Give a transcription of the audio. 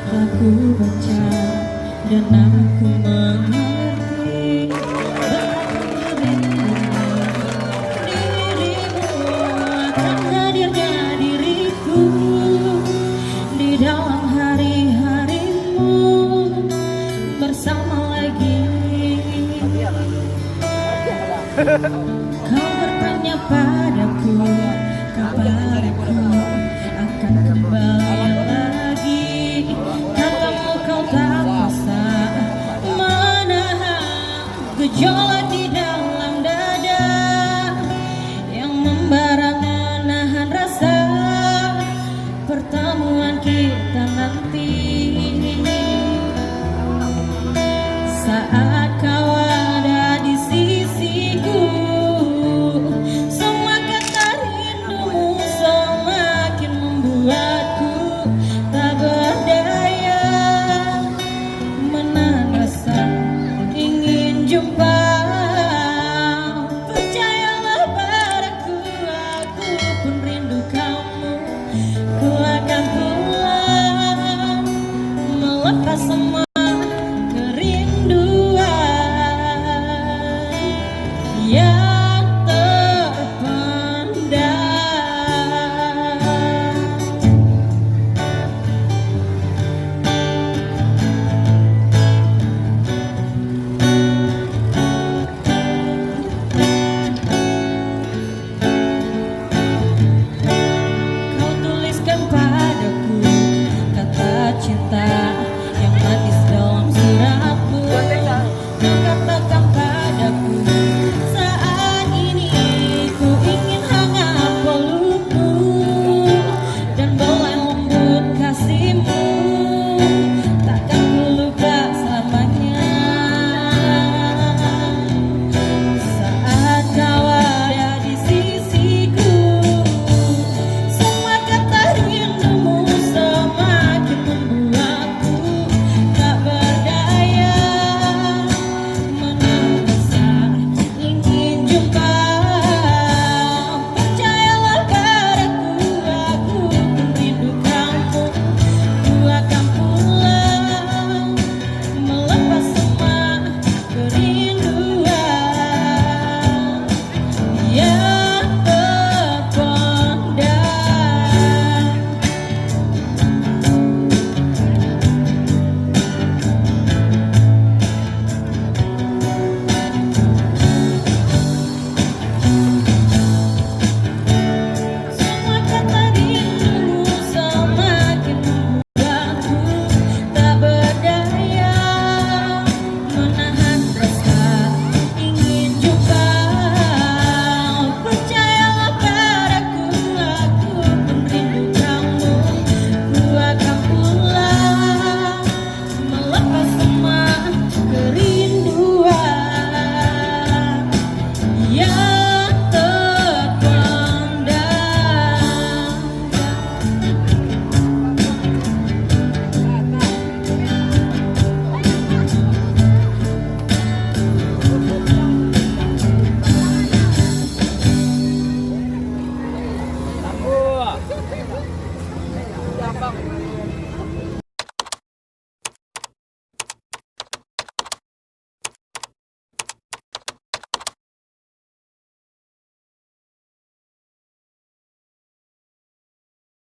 Aku baca dan aku mengerti dirimu akan hadirnya diriku di dalam hari-harimu bersama lagi. Kau bertanya padaku kapan aku akan kembali lagi. Katamu kau tak bisa menahan gejolak di dalam dada yang membara menahan rasa pertemuan kita nanti. Saat kau ada di sisiku, semua kata rindumu semakin membuatku tak berdaya menahan rasa ingin jumpa.